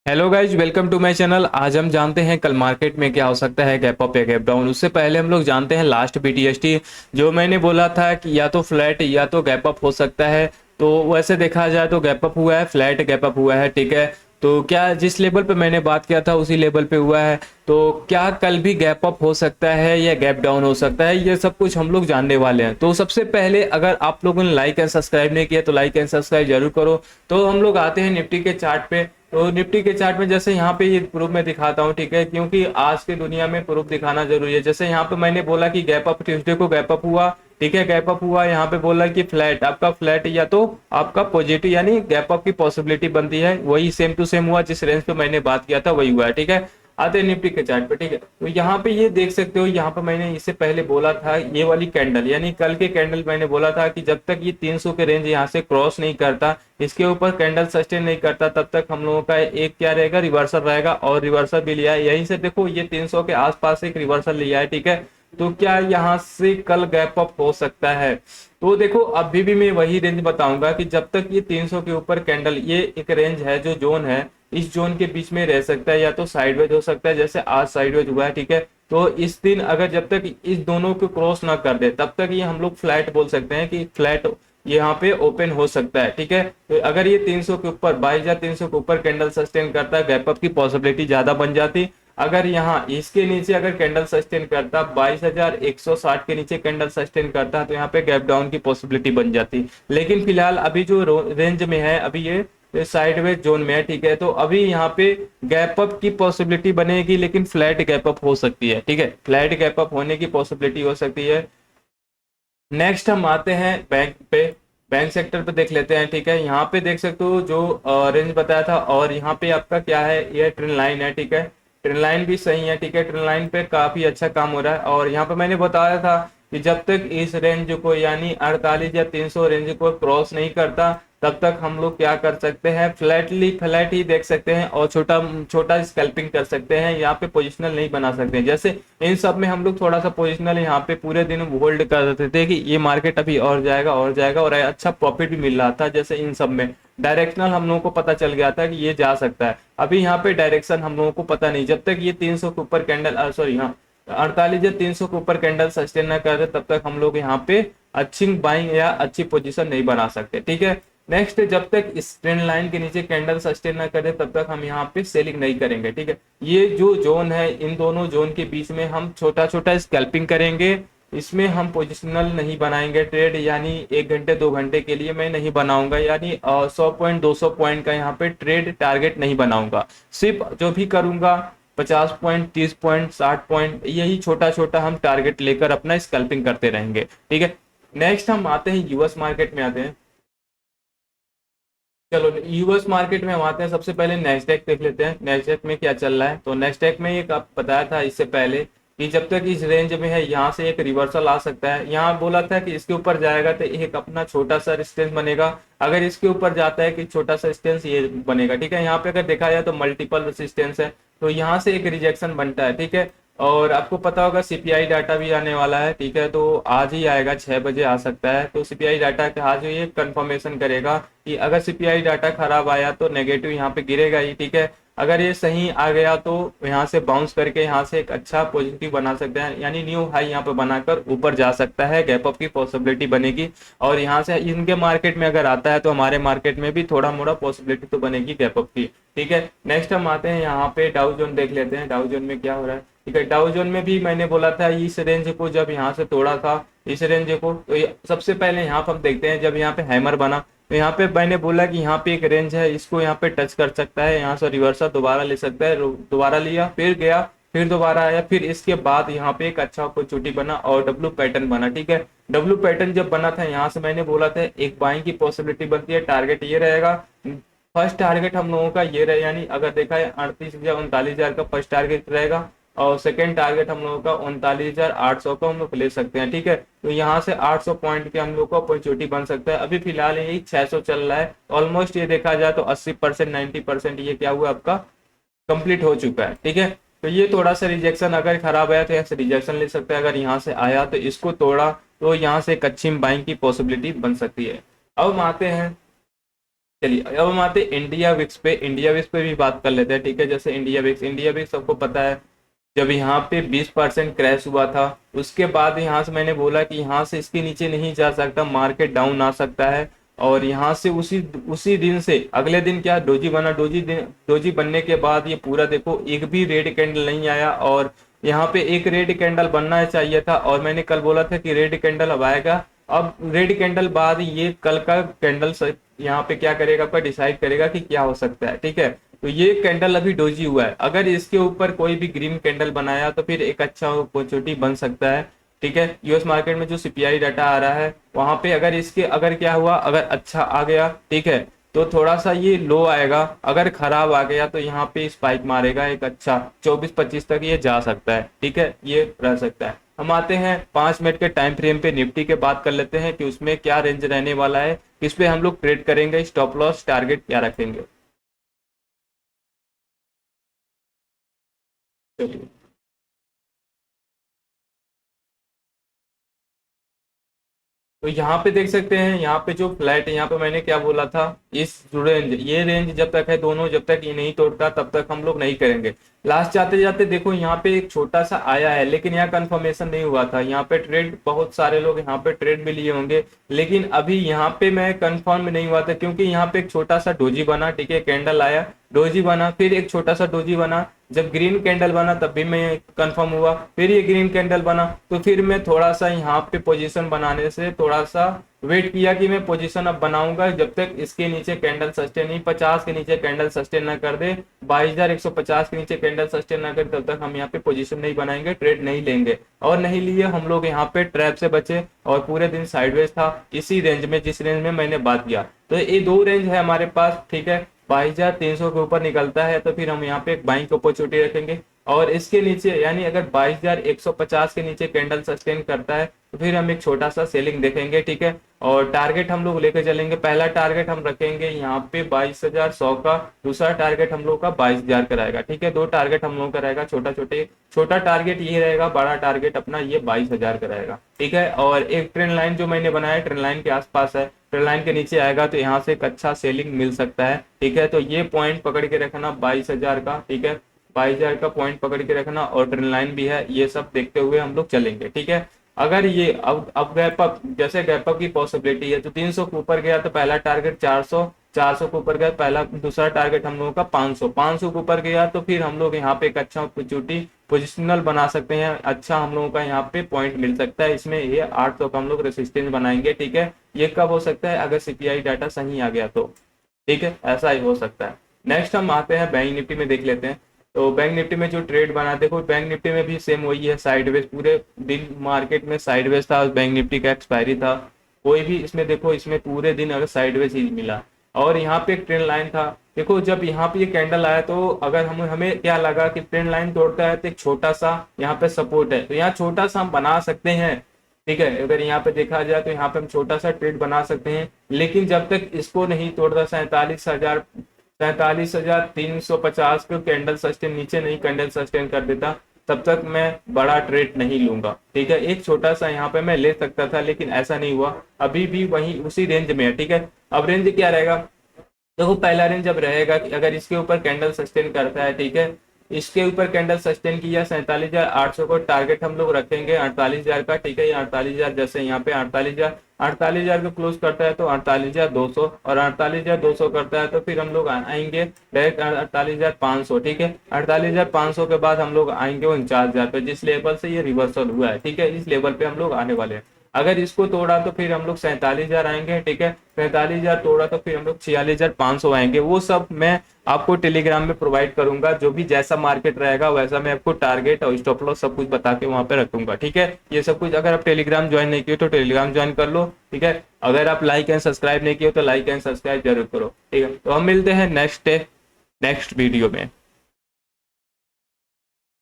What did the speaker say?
Hello guys, welcome to my channel. आज हम जानते हैं कल मार्केट में क्या हो सकता है, गैप अप या गैप डाउन। उससे पहले हम लोग जानते हैं लास्ट बीटीएसटी जो मैंने बोला था कि या तो फ्लैट या तो गैप अप हो सकता है। तो वैसे देखा जाए तो गैप अप हुआ है, फ्लैट गैप अप हुआ है, ठीक है। तो क्या जिस लेवल पे मैंने बात किया था उसी लेवल पे हुआ है। तो क्या कल भी गैप अप हो सकता है या गैप डाउन हो सकता है, ये सब कुछ हम लोग जानने वाले हैं। तो सबसे पहले अगर आप लोगों ने लाइक एंड सब्सक्राइब नहीं किया तो लाइक एंड सब्सक्राइब जरूर करो। तो हम लोग आते हैं निफ्टी के चार्ट पे। तो निफ्टी के चार्ट में जैसे यहाँ पे ये प्रूफ में दिखाता हूँ, ठीक है, क्योंकि आज की दुनिया में प्रूफ दिखाना जरूरी है। जैसे यहाँ पे मैंने बोला कि गैप अप, ट्यूसडे को गैप अप हुआ, ठीक है, गैप अप हुआ। यहाँ पे बोला कि फ्लैट, आपका फ्लैट या तो आपका पॉजिटिव यानी गैप अप की पॉसिबिलिटी बनती है। वही सेम टू सेम हुआ, जिस रेंज पे मैंने बात किया था वही हुआ है, ठीक है। आते हैं निफ्टी के चार्ट पे, ठीक है। तो यहाँ पे ये देख सकते हो, यहाँ पे मैंने इससे पहले बोला था ये वाली कैंडल यानी कल के कैंडल मैंने बोला था कि जब तक ये 300 के रेंज यहाँ से क्रॉस नहीं करता, इसके ऊपर कैंडल सस्टेन नहीं करता, तब तक हम लोगों का एक क्या रहेगा, रिवर्सल रहेगा। और रिवर्सल भी लिया है यहीं से, देखो ये 300 के आसपास एक रिवर्सल लिया है, ठीक है। तो क्या यहाँ से कल गैप अप हो सकता है? तो देखो अभी भी मैं वही रेंज बताऊंगा कि जब तक ये 300 के ऊपर कैंडल, ये एक रेंज है जो जोन है, इस जोन के बीच में रह सकता है, या तो साइडवेज हो सकता है जैसे आज साइडवेज हुआ है, ठीक है। तो इस दिन अगर जब तक इस दोनों को क्रॉस ना कर दे तब तक ये हम लोग फ्लैट बोल सकते हैं कि फ्लैट यहाँ पे ओपन हो सकता है, ठीक है। तो अगर ये 300 के ऊपर 22,300 के ऊपर कैंडल सस्टेन करता है, गैप अप की पॉसिबिलिटी ज्यादा बन जाती। अगर यहाँ इसके नीचे अगर कैंडल सस्टेन करता, 22,160 के नीचे कैंडल सस्टेन करता, तो यहाँ पे गैप डाउन की पॉसिबिलिटी बन जाती। लेकिन फिलहाल अभी जो रेंज में है, अभी ये साइडवेज जोन में है, ठीक है। तो अभी यहाँ पे गैप अप की पॉसिबिलिटी बनेगी, लेकिन फ्लैट गैप अप हो सकती है, ठीक है। फ्लैट गैप अप होने की पॉसिबिलिटी हो सकती है। नेक्स्ट हम आते हैं बैंक पे। बैंक सेक्टर पे देख लेते हैं, ठीक है। यहाँ पे देख सकते हो जो रेंज बताया था, और यहाँ पे आपका क्या है, ये ट्रेंड लाइन है, ठीक है। ट्रेंड लाइन भी सही है, ठीक है। ट्रेंड लाइन पे काफी अच्छा काम हो रहा है। और यहाँ पे मैंने बताया था कि जब तक इस रेंज को यानी 48 या 300 रेंज को क्रॉस नहीं करता, तब तक हम लोग क्या कर सकते हैं, फ्लैट ही देख सकते हैं और छोटा छोटा स्कैल्पिंग कर सकते हैं। यहाँ पे पोजिशनल नहीं बना सकते। जैसे इन सब में हम लोग थोड़ा सा पोजिशनल यहाँ पे पूरे दिन होल्ड कर देते थे कि ये मार्केट अभी और जाएगा और जाएगा, और अच्छा प्रॉफिट भी मिल रहा था। जैसे इन सब में डायरेक्शनल हम लोगों को पता चल गया था कि ये जा सकता है। अभी यहाँ पे डायरेक्शन हम लोगों को पता नहीं, जब तक ये 300 के ऊपर कैंडल, सॉरी हाँ, 48 या 300 के ऊपर कैंडल सस्टेन न करे, तब तक हम लोग यहाँ पे अच्छी बाइंग या अच्छी पोजीशन नहीं बना सकते, ठीक है। नेक्स्ट, जब तक इस ट्रेंड लाइन के नीचे कैंडल सस्टेन ना करे तब तक हम यहाँ पे सेलिंग नहीं करेंगे, ठीक है। ये जो जोन है, इन दोनों जोन के बीच में हम छोटा छोटा स्कैल्पिंग करेंगे। इसमें हम पोजिशनल नहीं बनाएंगे ट्रेड, यानी 1 घंटे 2 घंटे के लिए मैं नहीं बनाऊंगा, यानी 100 पॉइंट 200 पॉइंट का यहाँ पे ट्रेड टारगेट नहीं बनाऊंगा। सिर्फ जो भी करूंगा 50 पॉइंट 30 पॉइंट 60 पॉइंट, यही छोटा छोटा हम टारगेट लेकर अपना स्कैल्पिंग करते रहेंगे, ठीक है। नेक्स्ट हम आते हैं यूएस मार्केट में आते हैं। चलो यूएस मार्केट में हम आते हैं। सबसे पहले नेस्डेक देख लेते हैं, नेस्डेक में क्या चल रहा है। तो नेस्डेक में एक आप बताया था इससे पहले कि जब तक इस रेंज में है, यहाँ से एक रिवर्सल आ सकता है। यहाँ बोला था कि इसके ऊपर जाएगा तो एक अपना छोटा सा रेजिस्टेंस बनेगा। अगर इसके ऊपर जाता है कि छोटा सा रेजिस्टेंस ये बनेगा, ठीक है। यहाँ पे अगर देखा जाए तो मल्टीपल रेजिस्टेंस है, तो यहाँ से एक रिजेक्शन बनता है, ठीक है। और आपको पता होगा सीपीआई डाटा भी आने वाला है, ठीक है। तो आज ही आएगा, 6 बजे आ सकता है। तो सीपीआई डाटा के आज ये कंफर्मेशन करेगा कि अगर सीपीआई डाटा खराब आया तो नेगेटिव यहाँ पे गिरेगा ही, ठीक है। अगर ये सही आ गया तो यहाँ से बाउंस करके यहाँ से एक अच्छा पॉजिटिव बना सकते हैं, यानी न्यू हाई यहाँ पे बनाकर ऊपर जा सकता है, गैप अप की पॉसिबिलिटी बनेगी। और यहाँ से इनके मार्केट में अगर आता है तो हमारे मार्केट में भी थोड़ा मोड़ा पॉसिबिलिटी तो बनेगी गैप अप की, ठीक है। नेक्स्ट हम आते हैं यहाँ पे डाउ जोन देख लेते हैं, डाउ जोन में क्या हो रहा है, ठीक है। डाउ जोन में भी मैंने बोला था इस रेंज को जब यहाँ से तोड़ा था, इस रेंज को, तो सबसे पहले यहाँ पर हम देखते हैं जब यहाँ पे हैमर बना, तो यहाँ पे मैंने बोला कि यहाँ पे एक रेंज है, इसको यहाँ पे टच कर सकता है, यहाँ से रिवर्सल दोबारा ले सकता है। दोबारा लिया, फिर गया, फिर दोबारा आया, फिर इसके बाद यहाँ पे एक अच्छा अपॉर्चुनिटी बना और डब्ल्यू पैटर्न बना, ठीक है। डब्ल्यू पैटर्न जब बना था, यहाँ से मैंने बोला था एक बाइंग की पॉसिबिलिटी बनती है, टारगेट ये रहेगा। फर्स्ट टारगेट हम लोगों का ये रहे, यानी अगर देखा है 38 या 39,000 का फर्स्ट टारगेट रहेगा, और सेकेंड टारगेट हम लोगों का 39,800 का हम लोग ले सकते हैं, ठीक है। तो यहाँ से 800 पॉइंट के हम लोग को अपॉर्चुनिटी बन सकता है। अभी फिलहाल यही 600 चल रहा है, ऑलमोस्ट ये देखा जाए तो 80% 90% ये क्या हुआ आपका कंप्लीट हो चुका है, ठीक है। तो ये थोड़ा सा रिजेक्शन अगर खराब आया तो यहाँ से रिजेक्शन ले सकते हैं, अगर यहाँ से आया तो इसको तोड़ा तो यहाँ से एक अच्छी बाइंग की पॉसिबिलिटी बन सकती है। अब हम आते हैं चलिए अब हम आते हैं इंडिया विक्स पे। इंडिया विक्स पे भी बात कर लेते हैं, ठीक है। जैसे इंडिया विक्स सबको पता है, जब यहाँ पे 20% क्रैश हुआ था, उसके बाद यहाँ से मैंने बोला कि यहाँ से इसके नीचे नहीं जा सकता, मार्केट डाउन आ सकता है। और यहाँ से उसी उसी दिन से अगले दिन क्या डोजी बना, डोजी बनने के बाद ये पूरा देखो एक भी रेड कैंडल नहीं आया, और यहाँ पे एक रेड कैंडल बनना चाहिए था, और मैंने कल बोला था कि रेड कैंडल अब आएगा। अब रेड कैंडल बाद ये कल का कैंडल यहाँ पे क्या करेगा, आपका डिसाइड करेगा कि क्या हो सकता है, ठीक है। तो ये कैंडल अभी डोजी हुआ है, अगर इसके ऊपर कोई भी ग्रीन कैंडल बनाया तो फिर एक अच्छा अपॉर्चुनिटी बन सकता है, ठीक है। यूएस मार्केट में जो सीपीआई डाटा आ रहा है वहां पे अगर क्या हुआ, अगर अच्छा आ गया, ठीक है, तो थोड़ा सा ये लो आएगा। अगर खराब आ गया तो यहाँ पे स्पाइक मारेगा एक अच्छा 24-25 तक ये जा सकता है, ठीक है, ये रह सकता है। हम आते हैं 5 मिनट के टाइम फ्रेम पे, निफ्टी के बात कर लेते हैं कि उसमें क्या रेंज रहने वाला है, किस पे हम लोग ट्रेड करेंगे, स्टॉप लॉस टारगेट क्या रखेंगे। चलिए, तो यहाँ पे देख सकते हैं, यहाँ पे जो फ्लैट है, यहाँ पे मैंने क्या बोला था, इस रेंज, ये रेंज जब तक है दोनों, जब तक ये नहीं तोड़ता तब तक हम लोग नहीं करेंगे। लास्ट जाते जाते देखो यहाँ पे एक छोटा सा आया है, लेकिन यहाँ कंफर्मेशन नहीं हुआ था। यहाँ पे ट्रेड बहुत सारे लोग यहाँ पे ट्रेड भी लिए होंगे, लेकिन अभी यहाँ पे मैं कंफर्म नहीं हुआ था, क्योंकि यहाँ पे एक छोटा सा डोजी बना, ठीक है, कैंडल आया, डोजी बना, फिर एक छोटा सा डोजी बना, जब ग्रीन कैंडल बना तब भी मैं कंफर्म हुआ, फिर ये ग्रीन कैंडल बना, तो फिर मैं थोड़ा सा यहाँ पे पोजीशन बनाने से थोड़ा सा वेट किया कि मैं पोजीशन अब बनाऊंगा जब तक इसके नीचे कैंडल सस्टेन नहीं, 50 के नीचे कैंडल सस्टेन ना कर दे, 22,150 के नीचे कैंडल सस्टेन ना करे, तब तक हम यहाँ पे पोजीशन नहीं बनाएंगे, ट्रेड नहीं लेंगे। और नहीं लिए हम लोग यहाँ पे ट्रैप से बचे, और पूरे दिन साइडवेज था इसी रेंज में, जिस रेंज में मैंने बात किया। तो ये दो रेंज है हमारे पास, ठीक है। 22,300 के ऊपर निकलता है तो फिर हम यहाँ पे एक बाइंग अपॉर्चुनिटी रखेंगे, और इसके नीचे यानी अगर 22,150 के नीचे कैंडल सस्टेन करता है तो फिर हम एक छोटा सा सेलिंग देखेंगे, ठीक है। और टारगेट हम लोग लेकर चलेंगे, पहला टारगेट हम रखेंगे यहाँ पे 22,100 का, दूसरा टारगेट हम लोग का 22,000 का रहेगा, ठीक है। दो टारगेट हम लोग का रहेगा, छोटा टारगेट ये रहेगा, बड़ा टारगेट अपना ये 22,000 का रहेगा, ठीक है। और एक ट्रेंड लाइन जो मैंने बनाया ट्रेंड लाइन के आसपास है, ट्रेंड लाइन के नीचे आएगा तो यहाँ से एक अच्छा सेलिंग मिल सकता है, ठीक है। तो ये पॉइंट पकड़ के रखना 22,000 का, ठीक है, 22,000 का पॉइंट पकड़ के रखना, और ट्रेंड लाइन भी है, ये सब देखते हुए हम लोग चलेंगे, ठीक है। अगर ये अब गैप अप, जैसे गैप अप की पॉसिबिलिटी है, तो 300 के ऊपर गया तो पहला टारगेट 400, 400 के ऊपर गया पहला, दूसरा टारगेट हम लोगों का 500, 500 के ऊपर गया तो फिर हम लोग यहाँ पे एक अच्छा अपॉर्चुनिटी पोजिशनल बना सकते हैं, अच्छा हम लोगों का यहाँ पे पॉइंट मिल सकता है। इसमें ये 800 का हम लोग रेसिस्टेंस बनाएंगे, ठीक है। ये कब हो सकता है, अगर सीपीआई डाटा सही आ गया तो, ठीक है, ऐसा ही हो सकता है। नेक्स्ट हम आते हैं बैंक निफ्टी में, देख लेते हैं। तो बैंक निफ्टी में जो ट्रेड बना, देखो बैंक निफ्टी में भी सेम वही है, साइडवेज, पूरे दिन मार्केट में साइडवेज था, बैंक निफ्टी का एक्सपायरी था, कोई भी इसमें देखो, इसमें पूरे दिन अगर साइडवेज ही मिला। और यहाँ पे एक ट्रेंड लाइन था, देखो जब यहाँ पे ये कैंडल आया तो अगर हमें क्या लगा कि ट्रेंड लाइन तोड़ता है तो एक छोटा सा यहाँ पे सपोर्ट है, तो यहाँ छोटा सा हम बना सकते हैं, ठीक है। अगर यहाँ पे देखा जाए तो यहाँ पे हम छोटा सा ट्रेड बना सकते हैं, लेकिन जब तक इसको नहीं तोड़ता 47,350 को कैंडल सस्टेन नीचे नहीं कैंडल सस्टेन कर देता, तब तक मैं बड़ा ट्रेड नहीं लूंगा, ठीक है। एक छोटा सा यहाँ पे मैं ले सकता था, लेकिन ऐसा नहीं हुआ, अभी भी वही उसी रेंज में है, ठीक है। अब रेंज क्या रहेगा, देखो पहला रेंज जब रहेगा कि अगर इसके ऊपर कैंडल सस्टेन करता है, ठीक है, इसके ऊपर कैंडल सस्टेन किया 47,800 को टारगेट हम लोग रखेंगे 48,000 का, ठीक है। ये 48,000 जैसे यहाँ पे 48,000 को क्लोज करता है तो 48,200, और 48,200 करता है तो फिर हम लोग आएंगे डायरेक्ट 48,500, ठीक है। 48,500 के बाद हम लोग आएंगे 49,000 पे, जिस लेवल से ये रिवर्सल हुआ है, ठीक है, इस लेवल पे हम लोग आने वाले हैं। अगर इसको तोड़ा तो फिर हम लोग 47,000 आएंगे, ठीक है। 47,000 तोड़ा तो फिर हम लोग 46,500 आएंगे। वो सब मैं आपको टेलीग्राम में प्रोवाइड करूंगा, जो भी जैसा मार्केट रहेगा वैसा मैं आपको टारगेट और स्टॉप लॉस सब कुछ बता के वहां पे रखूंगा, ठीक है। ये सब कुछ अगर आप टेलीग्राम ज्वाइन नहीं किए तो टेलीग्राम ज्वाइन कर लो, ठीक है। अगर आप लाइक एंड सब्सक्राइब नहीं किए तो लाइक एंड सब्सक्राइब जरूर करो, ठीक है। तो हम मिलते हैं नेक्स्ट वीडियो में।